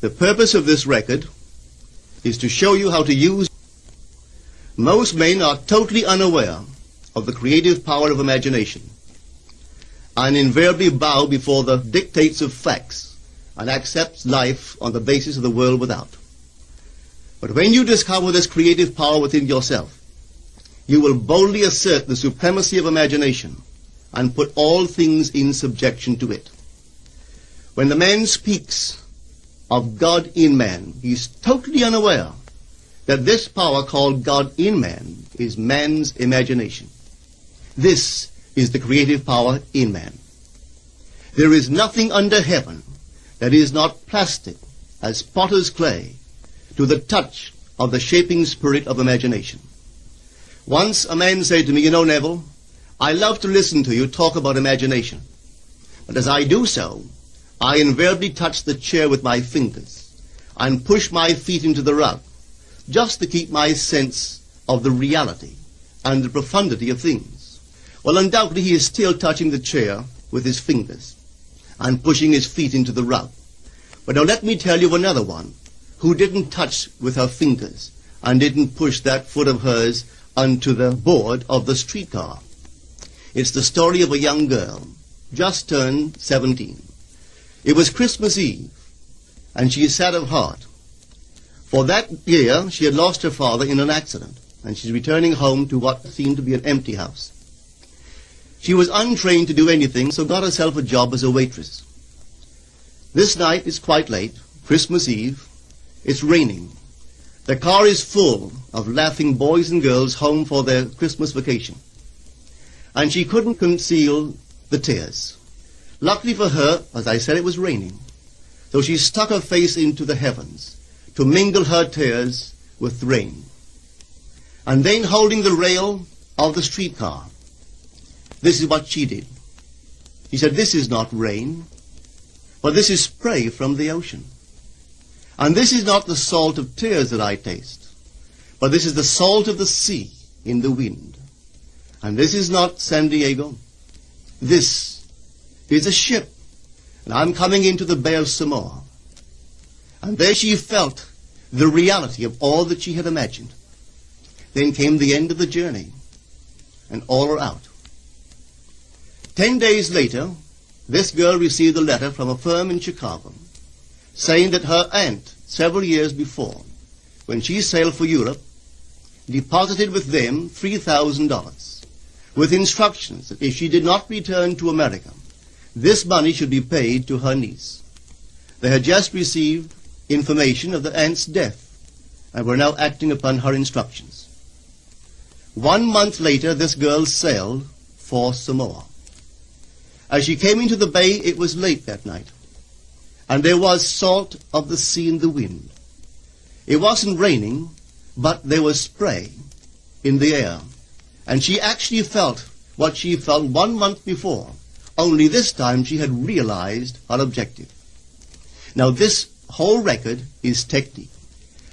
The purpose of this record is to show you how to use. Most men are totally unaware of the creative power of imagination and invariably bow before the dictates of facts and accept life on the basis of the world without. But when you discover this creative power within yourself, you will boldly assert the supremacy of imagination and put all things in subjection to it. When the man speaks of God in man, he is totally unaware that this power called God in man is man's imagination. This is the creative power in man. There is nothing under heaven that is not plastic as potter's clay to the touch of the shaping spirit of imagination. Once a man said to me, "You know, Neville, I love to listen to you talk about imagination. But as I do so, I invariably touch the chair with my fingers and push my feet into the rug, just to keep my sense of the reality and the profundity of things." Well, undoubtedly he is still touching the chair with his fingers and pushing his feet into the rug. But now let me tell you another one who didn't touch with her fingers and didn't push that foot of hers onto the board of the streetcar. It's the story of a young girl, just turned 17. It was Christmas Eve, and she is sad of heart. For that year, she had lost her father in an accident, and she's returning home to what seemed to be an empty house. She was untrained to do anything, so got herself a job as a waitress. This night is quite late, Christmas Eve. It's raining. The car is full of laughing boys and girls home for their Christmas vacation. And she couldn't conceal the tears. Luckily for her, as I said, it was raining. So she stuck her face into the heavens to mingle her tears with rain. And then, holding the rail of the streetcar, this is what she did. She said, "This is not rain, but this is spray from the ocean. And this is not the salt of tears that I taste, but this is the salt of the sea in the wind. And this is not San Diego. This is a ship, and I'm coming into the Bay of Samoa." And there she felt the reality of all that she had imagined. Then came the end of the journey, and all are out. 10 days later, this girl received a letter from a firm in Chicago saying that her aunt, several years before, when she sailed for Europe, deposited with them $3,000 with instructions that if she did not return to America, this money should be paid to her niece. They had just received information of the aunt's death and were now acting upon her instructions. 1 month later, this girl sailed for Samoa. As she came into the bay, it was late that night, and there was salt of the sea in the wind. It wasn't raining, but there was spray in the air, and she actually felt what she felt 1 month before, only this time she had realized her objective. Now this whole record is technique.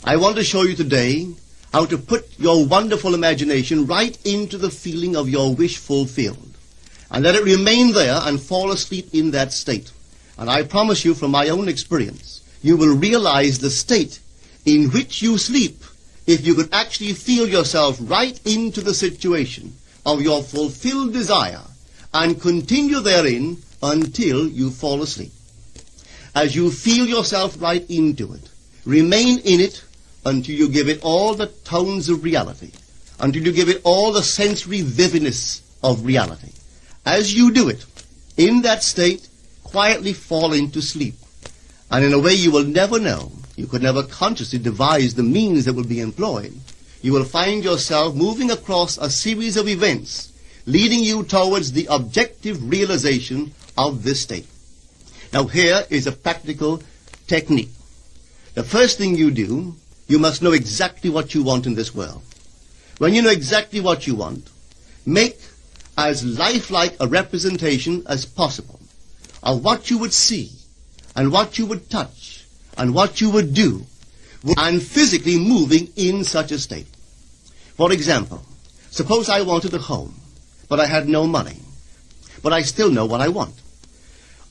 I want to show you today how to put your wonderful imagination right into the feeling of your wish fulfilled, and let it remain there and fall asleep in that state. And I promise you from my own experience, you will realize the state in which you sleep if you could actually feel yourself right into the situation of your fulfilled desire and continue therein until you fall asleep. As you feel yourself right into it, remain in it until you give it all the tones of reality, until you give it all the sensory vividness of reality. As you do it, in that state, quietly fall into sleep. And in a way you will never know, you could never consciously devise the means that will be employed, you will find yourself moving across a series of events leading you towards the objective realization of this state. Now here is a practical technique. The first thing you do, you must know exactly what you want in this world. When you know exactly what you want, make as lifelike a representation as possible of what you would see and what you would touch and what you would do and physically moving in such a state. For example, suppose I wanted a home, but I had no money, but I still know what I want.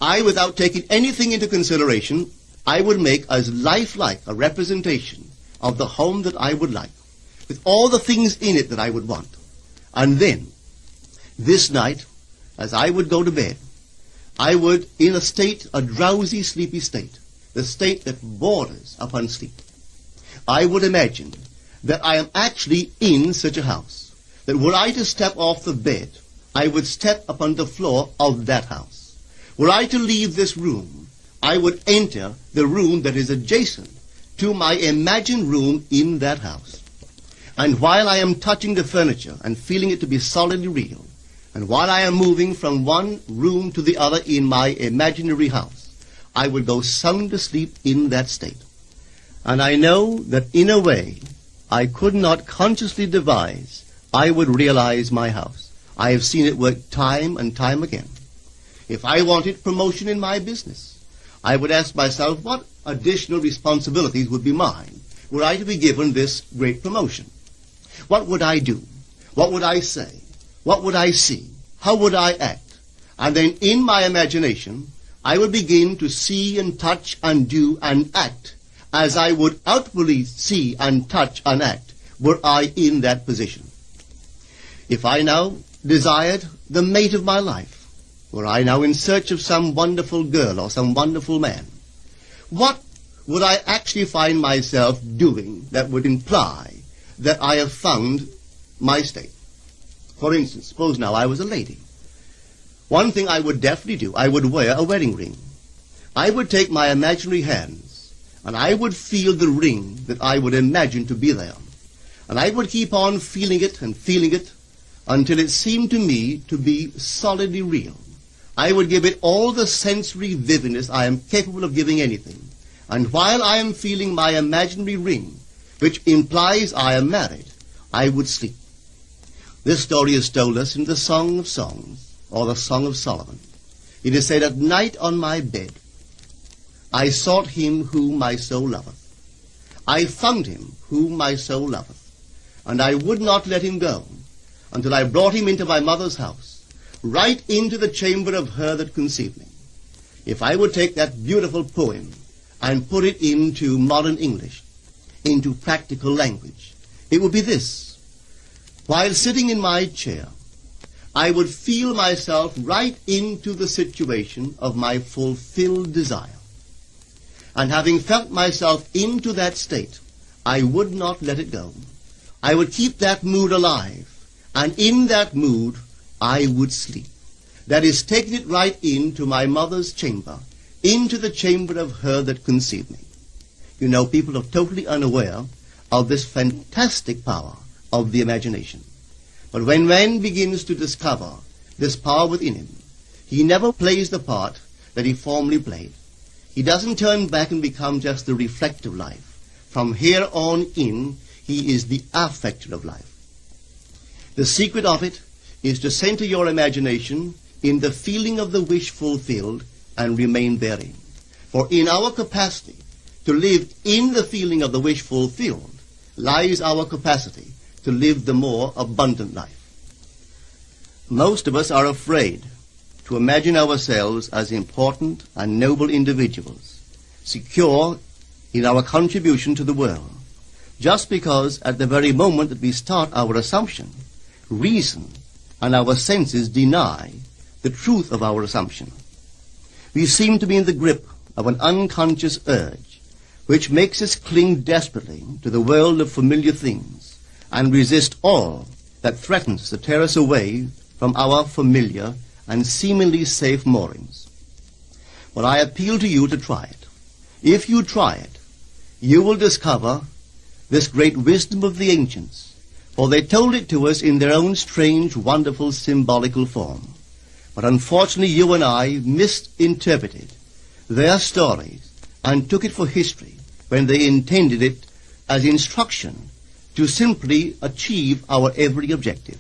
I, without taking anything into consideration, I would make as lifelike a representation of the home that I would like, with all the things in it that I would want. And then, this night, as I would go to bed, I would, in a state, a drowsy, sleepy state, the state that borders upon sleep, I would imagine that I am actually in such a house, that were I to step off the bed, I would step upon the floor of that house. Were I to leave this room, I would enter the room that is adjacent to my imagined room in that house. And while I am touching the furniture and feeling it to be solidly real, and while I am moving from one room to the other in my imaginary house, I would go sound asleep in that state. And I know that in a way I could not consciously devise, I would realize my house. I have seen it work time and time again. If I wanted promotion in my business, I would ask myself what additional responsibilities would be mine were I to be given this great promotion. What would I do? What would I say? What would I see? How would I act? And then in my imagination, I would begin to see and touch and do and act as I would outwardly see and touch and act were I in that position. If I now desired the mate of my life, were I now in search of some wonderful girl or some wonderful man, what would I actually find myself doing that would imply that I have found my state? For instance, suppose now I was a lady. One thing I would definitely do, I would wear a wedding ring. I would take my imaginary hands, and I would feel the ring that I would imagine to be there. And I would keep on feeling it until it seemed to me to be solidly real. I would give it all the sensory vividness I am capable of giving anything. And while I am feeling my imaginary ring, which implies I am married, I would sleep. This story is told us in the Song of Songs, or the Song of Solomon. It is said, "At night on my bed, I sought him whom my soul loveth. I found him whom my soul loveth, and I would not let him go until I brought him into my mother's house, right into the chamber of her that conceived me." If I would take that beautiful poem and put it into modern English, into practical language, it would be this. While sitting in my chair, I would feel myself right into the situation of my fulfilled desire. And having felt myself into that state, I would not let it go. I would keep that mood alive, and in that mood I would sleep. That is, taking it right into my mother's chamber, into the chamber of her that conceived me. You know, people are totally unaware of this fantastic power of the imagination. But when man begins to discover this power within him, he never plays the part that he formerly played. He doesn't turn back and become just the reflective life. From here on in, he is the affecter of life. The secret of it is to center your imagination in the feeling of the wish fulfilled and remain therein. For in our capacity to live in the feeling of the wish fulfilled lies our capacity to live the more abundant life. Most of us are afraid to imagine ourselves as important and noble individuals, secure in our contribution to the world, just because at the very moment that we start our assumption, reason and our senses deny the truth of our assumption. We seem to be in the grip of an unconscious urge which makes us cling desperately to the world of familiar things and resist all that threatens to tear us away from our familiar and seemingly safe moorings. But I appeal to you to try it. If you try it, you will discover this great wisdom of the ancients, for they told it to us in their own strange, wonderful, symbolical form. But unfortunately, you and I misinterpreted their stories and took it for history when they intended it as instruction to simply achieve our every objective.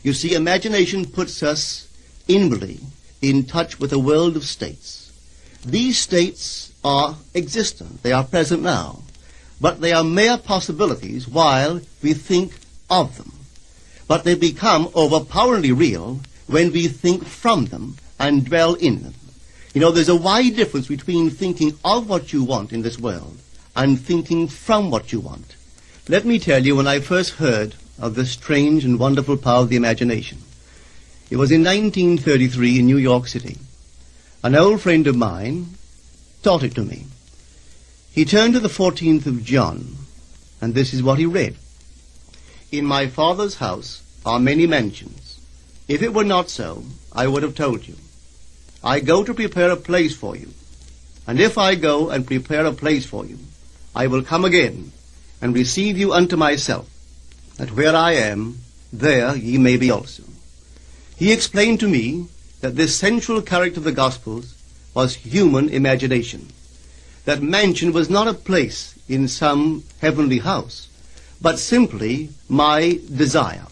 You see, imagination puts us inwardly in touch with a world of states. These states are existent. They are present now. But they are mere possibilities while we think of them. But they become overpoweringly real when we think from them and dwell in them. You know, there's a wide difference between thinking of what you want in this world and thinking from what you want. Let me tell you, when I first heard of this strange and wonderful power of the imagination, it was in 1933 in New York City. An old friend of mine taught it to me. He turned to the 14th of John, and this is what he read. In my Father's house are many mansions. If it were not so, I would have told you. I go to prepare a place for you. And if I go and prepare a place for you, I will come again and receive you unto myself, that where I am, there ye may be also. He explained to me that this central character of the Gospels was human imagination. That mansion was not a place in some heavenly house, but simply my desire.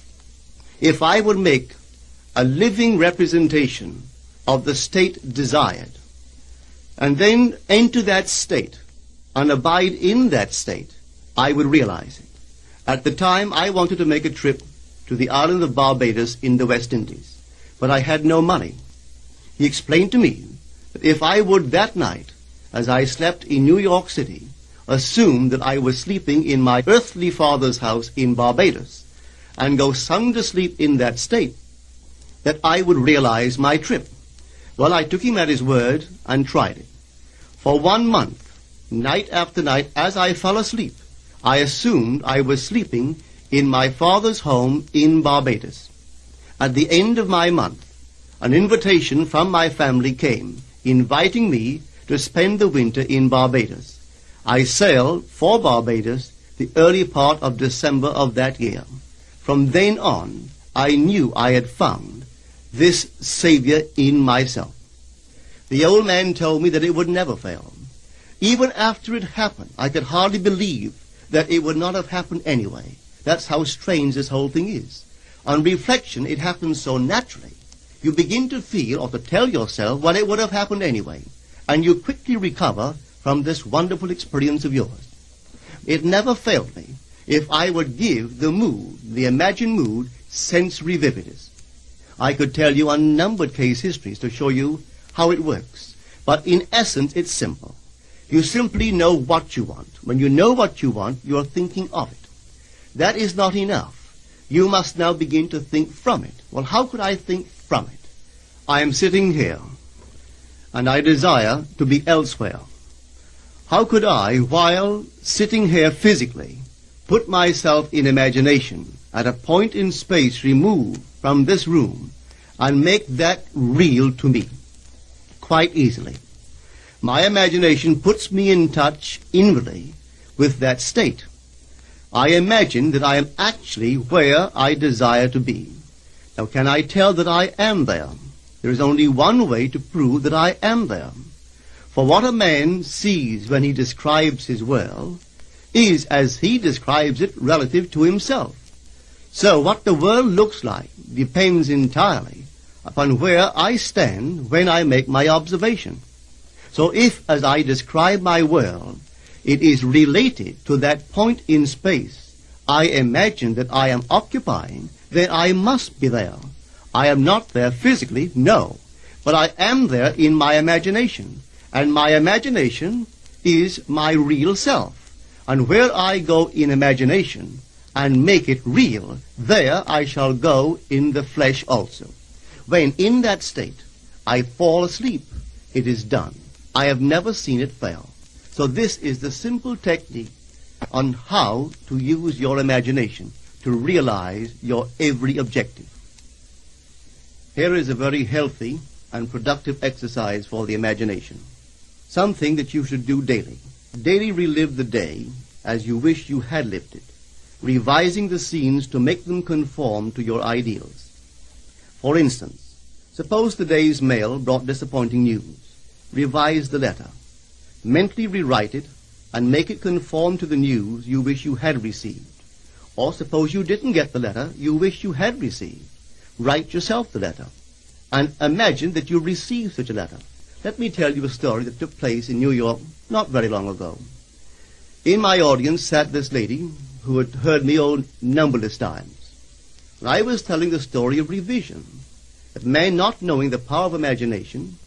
If I would make a living representation of the state desired, and then enter that state and abide in that state, I would realize it. At the time, I wanted to make a trip to the island of Barbados in the West Indies, but I had no money. He explained to me that if I would that night, as I slept in New York City, assume that I was sleeping in my earthly father's house in Barbados, and go sound asleep in that state, that I would realize my trip. Well, I took him at his word and tried it. For 1 month, night after night, as I fell asleep, I assumed I was sleeping in my father's home in Barbados. At the end of my month, an invitation from my family came, inviting me to spend the winter in Barbados. I sailed for Barbados the early part of December of that year. From then on, I knew I had found this Savior in myself. The old man told me that it would never fail. Even after it happened, I could hardly believe that it would not have happened anyway. That's how strange this whole thing is. On reflection, it happens so naturally. You begin to feel or to tell yourself, well, it would have happened anyway. And you quickly recover from this wonderful experience of yours. It never failed me if I would give the mood, the imagined mood, sensory vividness. I could tell you unnumbered case histories to show you how it works. But in essence, it's simple. You simply know what you want. When you know what you want, you're thinking of it. That is not enough. You must now begin to think from it. Well, how could I think from it? I am sitting here, and I desire to be elsewhere. How could I, while sitting here physically, put myself in imagination at a point in space removed from this room and make that real to me? Quite easily. My imagination puts me in touch inwardly with that state. I imagine that I am actually where I desire to be. Now, can I tell that I am there? There is only one way to prove that I am there. For what a man sees when he describes his world is as he describes it relative to himself. So what the world looks like depends entirely upon where I stand when I make my observation. So if, as I describe my world, it is related to that point in space I imagine that I am occupying, then I must be there. I am not there physically, no, but I am there in my imagination, and my imagination is my real self. And where I go in imagination and make it real, there I shall go in the flesh also. When in that state I fall asleep, it is done. I have never seen it fail. So this is the simple technique on how to use your imagination to realize your every objective. Here is a very healthy and productive exercise for the imagination. Something that you should do daily. Daily relive the day as you wish you had lived it, revising the scenes to make them conform to your ideals. For instance, suppose the day's mail brought disappointing news. Revise the letter. Mentally rewrite it and make it conform to the news you wish you had received. Or suppose you didn't get the letter you wish you had received. Write yourself the letter and imagine that you received such a letter. Let me tell you a story that took place in New York not very long ago. In my audience sat this lady who had heard me numberless times. And I was telling the story of revision, that man not knowing the power of imagination,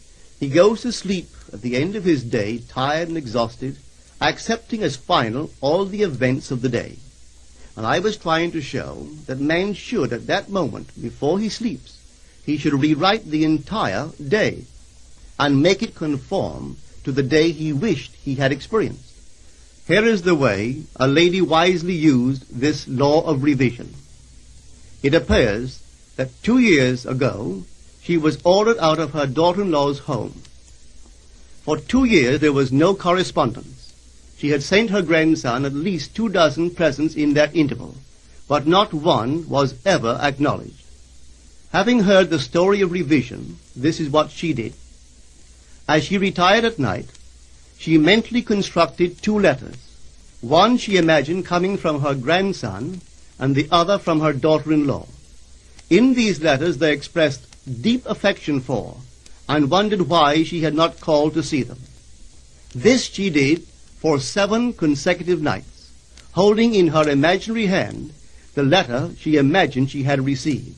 He goes to sleep at the end of his day, tired and exhausted, accepting as final all the events of the day. And I was trying to show that man should, at that moment, before he sleeps, he should rewrite the entire day and make it conform to the day he wished he had experienced. Here is the way a lady wisely used this law of revision. It appears that 2 years ago she was ordered out of her daughter-in-law's home. For 2 years there was no correspondence. She had sent her grandson at least 24 presents in that interval, but not one was ever acknowledged. Having heard the story of revision, this is what she did. As she retired at night, she mentally constructed 2 letters. One she imagined coming from her grandson, and the other from her daughter-in-law. In these letters they expressed deep affection for, and wondered why she had not called to see them. This she did for 7 consecutive nights, holding in her imaginary hand the letter she imagined she had received,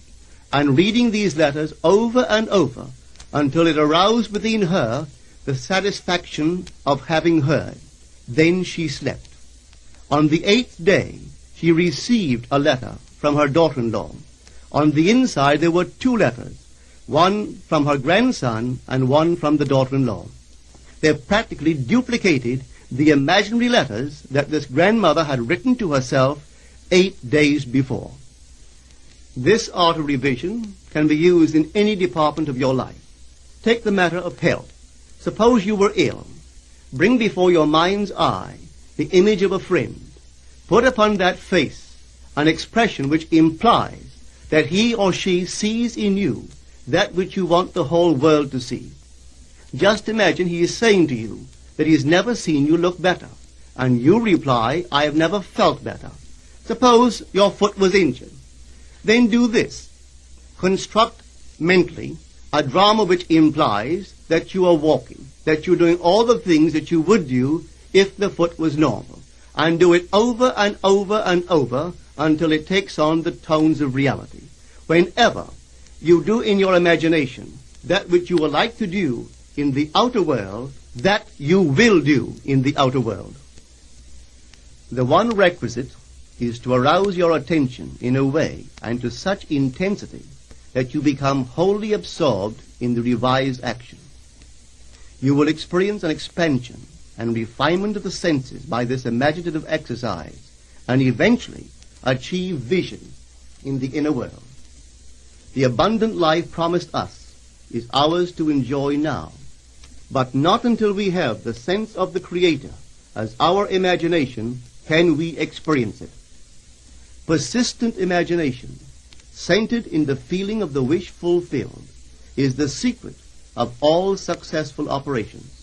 and reading these letters over and over until it aroused within her the satisfaction of having heard. Then she slept. On the 8th day, she received a letter from her daughter-in-law. On the inside there were 2 letters, one from her grandson and one from the daughter-in-law. They practically duplicated the imaginary letters that this grandmother had written to herself 8 days before. This art of revision can be used in any department of your life. Take the matter of health. Suppose you were ill. Bring before your mind's eye the image of a friend. Put upon that face an expression which implies that he or she sees in you that which you want the whole world to see. Just imagine he is saying to you that he has never seen you look better, and you reply, I have never felt better. Suppose your foot was injured. Then do this. Construct mentally a drama which implies that you are walking, that you're doing all the things that you would do if the foot was normal, and do it over and over and over until it takes on the tones of reality. Whenever you do in your imagination that which you would like to do in the outer world, that you will do in the outer world. The one requisite is to arouse your attention in a way and to such intensity that you become wholly absorbed in the revised action. You will experience an expansion and refinement of the senses by this imaginative exercise, and eventually achieve vision in the inner world. The abundant life promised us is ours to enjoy now, but not until we have the sense of the Creator as our imagination can we experience it. Persistent imagination, centered in the feeling of the wish fulfilled, is the secret of all successful operations.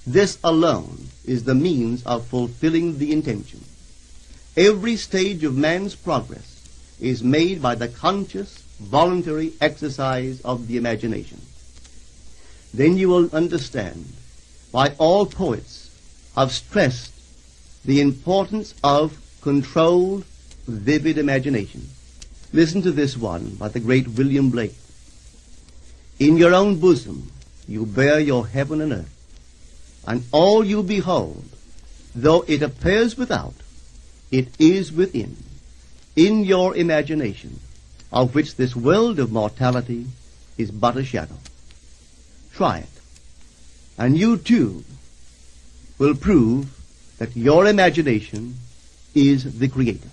This alone is the means of fulfilling the intention. Every stage of man's progress is made by the conscious, voluntary exercise of the imagination. Then you will understand why all poets have stressed the importance of controlled, vivid imagination. Listen to this one by the great William Blake. In your own bosom you bear your heaven and earth, and all you behold, though it appears without, it is within, in your imagination, of which this world of mortality is but a shadow. Try it, and you too will prove that your imagination is the Creator.